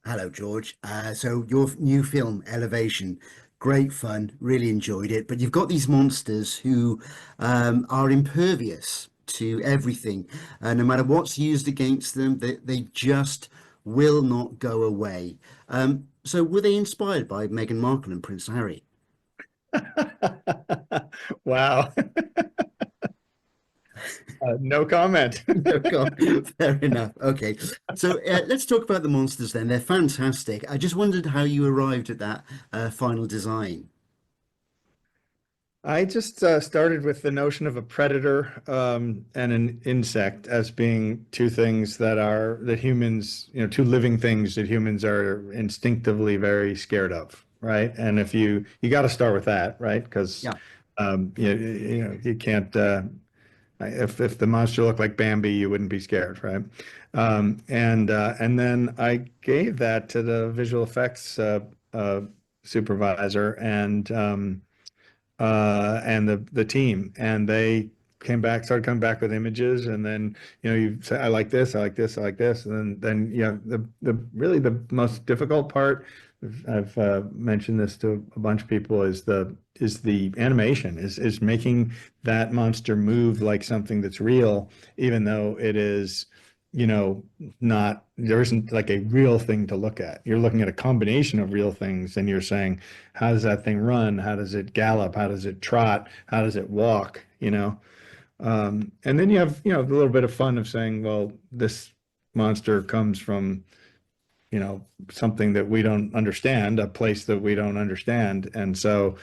Hello, George. So your new film, Elevation, great fun, really enjoyed it. But you've got these monsters who are impervious to everything. No matter what's used against them, they just will not go away. So were they inspired by Meghan Markle and Prince Harry? Wow. No comment. No, God, fair enough. Okay, so let's talk about the monsters then. They're fantastic. I just wondered how you arrived at that final design. I just started with the notion of a predator and an insect as being two things that humans, two living things that humans are instinctively very scared of, right? And if you got to start with that, right? Because Yeah. you can't if the monster looked like Bambi, you wouldn't be scared, right? And then I gave that to the visual effects uh, supervisor and the team, and they started coming back with images, and then you say, I like this, I like this, I like this, and then the really the most difficult part. I've mentioned this to a bunch of people is the animation is making that monster move like something that's real, even though it is not there isn't like a real thing to look at. You're looking at a combination of real things, and you're saying, how does that thing run? How does it gallop? How does it trot? How does it walk? And then you have, a little bit of fun of saying, well, this monster comes from, something that we don't understand, a place that we don't understand. And so,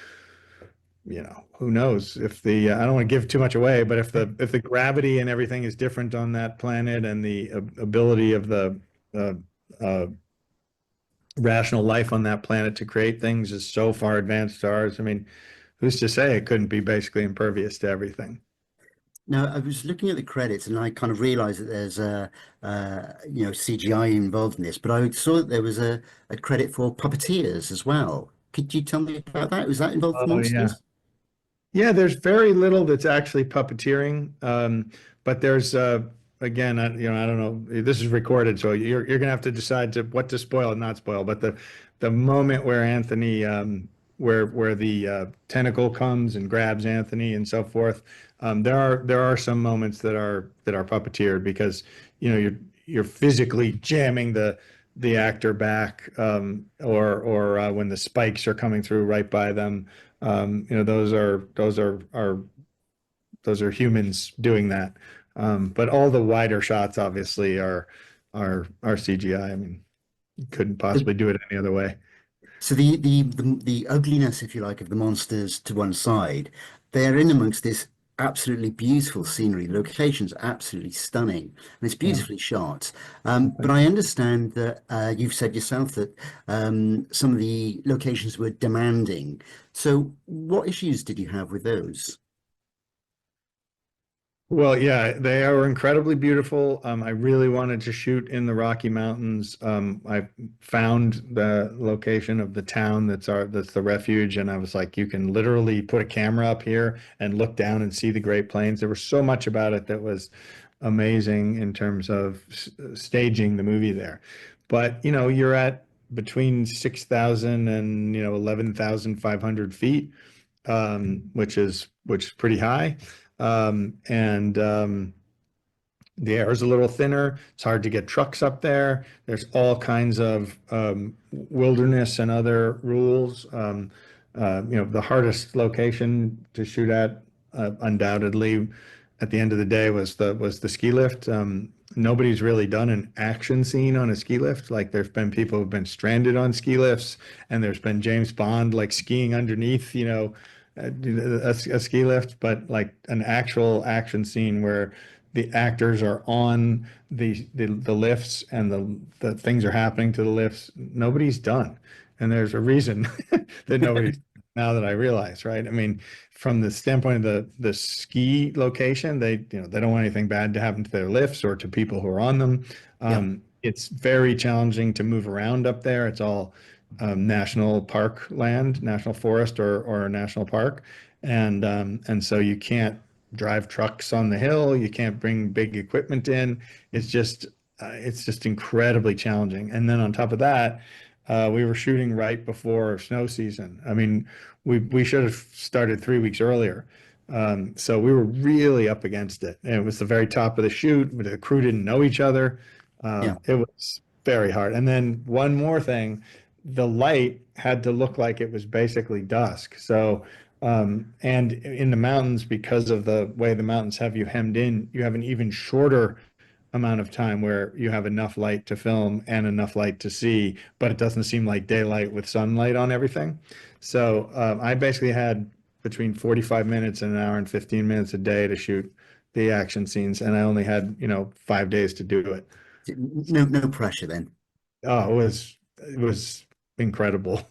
who knows if I don't want to give too much away, but if the gravity and everything is different on that planet and the ability of the uh, uh, rational life on that planet to create things is so far advanced to ours. I mean, who's to say it couldn't be basically impervious to everything? Now, I was looking at the credits and I kind of realized that there's CGI involved in this, but I saw that there was a credit for puppeteers as well. Could you tell me about that? Was that involved with Oh yeah. monsters? Yeah, there's very little that's actually puppeteering. But there's again, I don't know. This is recorded, so you're gonna have to decide what to spoil and not spoil. But the moment where Anthony, where the tentacle comes and grabs Anthony and so forth, there are some moments that are puppeteered because you're physically jamming the actor back, or when the spikes are coming through right by them. Those are humans doing that. But all the wider shots obviously are CGI. I mean, you couldn't So, possibly do it any other way. so the ugliness, if you like, of the monsters to one side, they're in amongst this absolutely beautiful scenery. The location's absolutely stunning and it's Yeah. beautifully shot. But I understand that you've said yourself that some of the locations were demanding. So what issues did you have with those? Well, yeah, they are incredibly beautiful. I really wanted to shoot in the Rocky Mountains. I found the location of the town that's the refuge, and I was like, you can literally put a camera up here and look down and see the Great Plains. There was so much about it that was amazing in terms of staging the movie there. But you're at between 6,000 and 11,500 feet, which is pretty high. And the air is a little thinner. It's hard to get trucks up there. There's all kinds of wilderness and other rules. The hardest location to shoot at, undoubtedly, at the end of the day, was the ski lift. Nobody's really done an action scene on a ski lift. Like there's been people who've been stranded on ski lifts, and there's been James Bond like skiing underneath, a ski lift, but like an actual action scene where the actors are on the lifts and the things are happening to the lifts. Nobody's done, and there's a reason that nobody's. Now that I realize, right? I mean, from the standpoint of the ski location, they don't want anything bad to happen to their lifts or to people who are on them. Yeah. It's very challenging to move around up there. It's all national park land, national forest or a national park, and so you can't drive trucks on the hill. You can't bring big equipment in. It's just it's just incredibly challenging. And then on top of that, we were shooting right before snow season. I mean, we should have started 3 weeks earlier. So we were really up against it. And it was the very top of the shoot. The crew didn't know each other. Yeah. It was very hard. And then one more thing, the light had to look like it was basically dusk. So, and in the mountains, because of the way the mountains have you hemmed in, you have an even shorter amount of time where you have enough light to film and enough light to see, but it doesn't seem like daylight with sunlight on everything. So I basically had between 45 minutes and an hour and 15 minutes a day to shoot the action scenes, and I only had, 5 days to do it. No pressure then. Oh, it was incredible.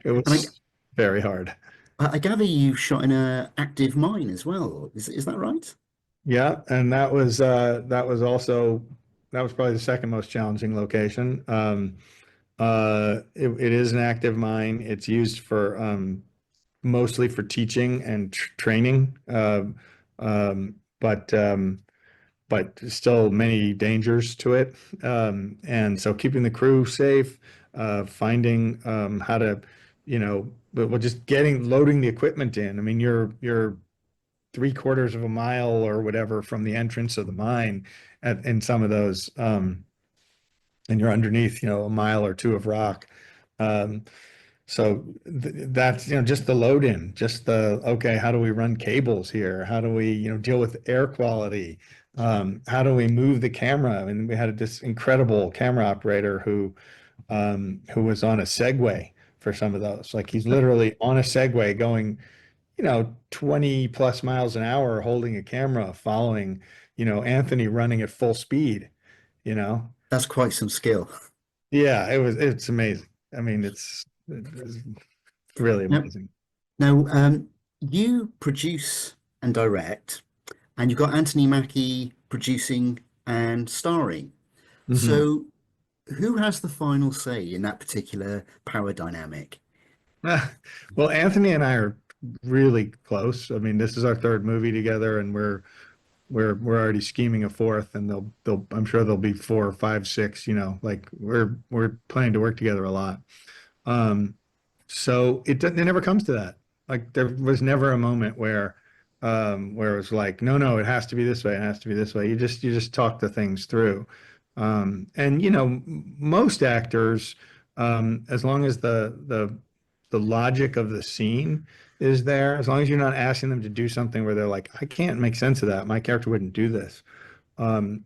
It And was very hard. I gather you shot in a active mine as well. Is that right? Yeah, and that was probably the second most challenging location. It is an active mine. It's used for mostly for teaching and training, but still many dangers to it. And so keeping the crew safe, finding how to, well, just loading the equipment in. I mean, you're 3/4 of a mile or whatever from the entrance of the mine in some of those, and you're underneath, a mile or two of rock. Um, so that's, just the load in, just okay, how do we run cables here? How do we, deal with air quality? How do we move the camera? I mean, we had this incredible camera operator who was on a Segway for some of those. Like he's literally on a Segway going, 20 plus miles an hour holding a camera, following, Anthony running at full speed, you know? That's quite some skill. Yeah, it's amazing. I mean, it's really Now, amazing. now, you produce and direct, and you've got Anthony Mackie producing and starring. Hmm. So, who has the final say in that particular power dynamic? Well, Anthony and I are really close. I mean, this is our third movie together, and we're already scheming a fourth, and I'm sure there'll be four, five, six. Like we're planning to work together a lot. Um, so it never comes to that. Like there was never a moment where it was like, no, no, it has to be this way. It has to be this way. You just talk the things through. And most actors, as long as the logic of the scene is there, as long as you're not asking them to do something where they're like, I can't make sense of that. My character wouldn't do this. Um,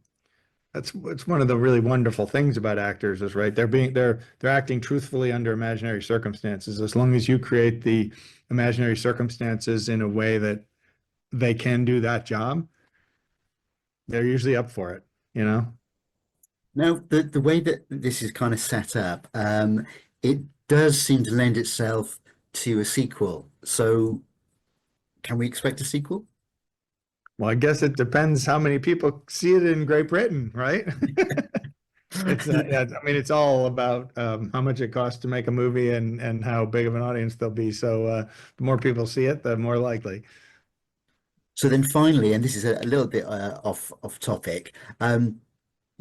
it's one of the really wonderful things about actors is right. They're acting truthfully under imaginary circumstances. As long as you create the imaginary circumstances in a way that they can do that job, they're usually up for it. Now, the way that this is kind of set up, it does seem to lend itself to a sequel. So, can we expect a sequel? Well, I guess it depends how many people see it in Great Britain, right? Yeah, I mean, it's all about how much it costs to make a movie and how big of an audience there'll be. So the more people see it, the more likely. So then finally, and this is a little bit off topic,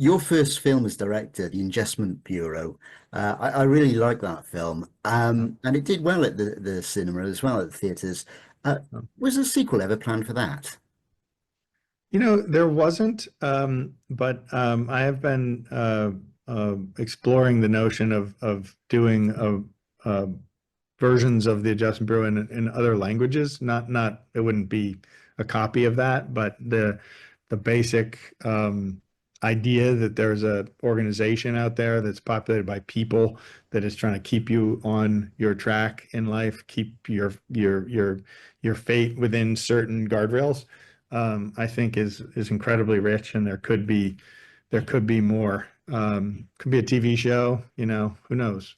your first film as director, The Adjustment Bureau, I really like that film, and it did well at the cinema as well at the theaters. Uh, was a sequel ever planned for that? There wasn't, but I have been exploring the notion of doing versions of the Adjustment Bureau in other languages. Not it wouldn't be a copy of that, but the basic idea that there's a organization out there that's populated by people that is trying to keep you on your track in life, keep your fate within certain guardrails. I think is incredibly rich, and there could be more. Could be a TV show, who knows?